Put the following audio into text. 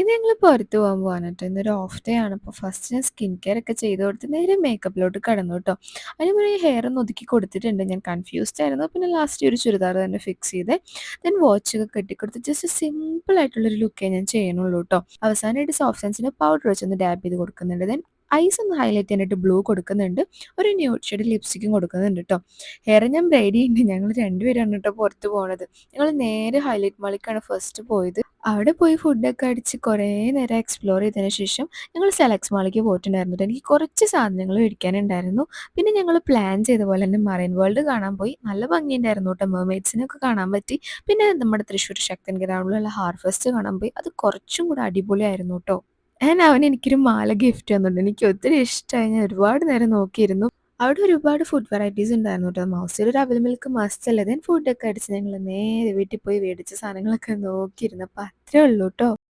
ഇത് ഞങ്ങൾ പുറത്ത് പോകാൻ പോവാണ് കേട്ടോ. ഇന്നൊരു ഓഫ് ഡേ ആണ്. അപ്പോൾ ഫസ്റ്റ് ഞാൻ സ്കിൻ കെയർ ഒക്കെ ചെയ്ത് കൊടുത്ത് നേരെ മേക്കപ്പിലോട്ട് കടന്നു കേട്ടോ. അതിന് മുന്നേ ഹെയർ ഒന്ന് ഒതുക്കി കൊടുത്തിട്ടുണ്ട്. ഞാൻ കൺഫ്യൂസ്ഡ് ആയിരുന്നു. പിന്നെ ലാസ്റ്റ് ഒരു ചുരിദാർ തന്നെ ഫിക്സ് ചെയ്ത് ദെൻ വാച്ചൊക്കെ കെട്ടിക്കൊടുത്ത് ജസ്റ്റ് സിമ്പിൾ ആയിട്ടുള്ളൊരു ലുക്കേ ഞാൻ ചെയ്യണുള്ളൂ കേട്ടോ. അവസാനമായിട്ട് സോഫ്റ്റ് സെൻസിൻ്റെ പൗഡർ വെച്ചൊന്ന് ഡാബ് ചെയ്ത് കൊടുക്കുന്നുണ്ട്. ദെൻ ഐസ് ഒന്ന് ഹൈലൈറ്റ് ചെയ്യാനായിട്ട് ബ്ലൂ കൊടുക്കുന്നുണ്ട്. ഒരു ന്യൂഡ് ഷെയ്ഡ് ലിപ്സ്റ്റിക്കും കൊടുക്കുന്നുണ്ട് കേട്ടോ. ഹെയർ ഞാൻ ബ്രൈഡ് ചെയ്യുന്നുണ്ട്. ഞങ്ങൾ രണ്ടുപേരാണ് കേട്ടോ പുറത്ത് പോണത്. ഞങ്ങൾ നേരെ ഹൈലൈറ്റ് മാളിലേക്കാണ് ഫസ്റ്റ് പോയത്. അവിടെ പോയി ഫുഡൊക്കെ അടിച്ച് കുറേ നേരം എക്സ്പ്ലോർ ചെയ്തതിന് ശേഷം ഞങ്ങൾ സെലക്സ് മാളിലേക്ക് പോയിട്ടുണ്ടായിരുന്നു ട്ടോ. എനിക്ക് കുറച്ച് സാധനങ്ങൾ മേടിക്കാനുണ്ടായിരുന്നു. പിന്നെ ഞങ്ങൾ പ്ലാൻ ചെയ്ത പോലെ തന്നെ മറൈൻ വേൾഡ് കാണാൻ പോയി. നല്ല ഭംഗിയുണ്ടായിരുന്നു കേട്ടോ. മെർമെയ്ഡ്സിനൊക്കെ കാണാൻ പറ്റി. പിന്നെ നമ്മുടെ തൃശ്ശൂർ ശക്തൻ ഗ്രൗണ്ടിലുള്ള ഹാർവെസ്റ്റ് കാണാൻ പോയി. അത് കുറച്ചും കൂടെ അടിപൊളിയായിരുന്നു കേട്ടോ. അവൻ എനിക്കൊരു മാല ഗിഫ്റ്റ് തന്നിട്ടുണ്ട്. എനിക്ക് ഒത്തിരി ഇഷ്ടമായി. ഞാൻ ഒരുപാട് നേരം നോക്കിയിരുന്നു. അവിടെ ഒരുപാട് ഫുഡ് വെറൈറ്റീസ് ഉണ്ടായിരുന്നു കേട്ടോ. മൗസിലൊരു അവിൽ മിൽക്ക് മസ്റ്റ് അല്ലേ. ദെൻ ഫുഡൊക്കെ അടിച്ച് ഞങ്ങൾ നേരെ വീട്ടിൽ പോയി മേടിച്ച സാധനങ്ങളൊക്കെ നോക്കിയിരുന്നു. അപ്പോൾ അത്രേ ഉള്ളൂ കേട്ടോ.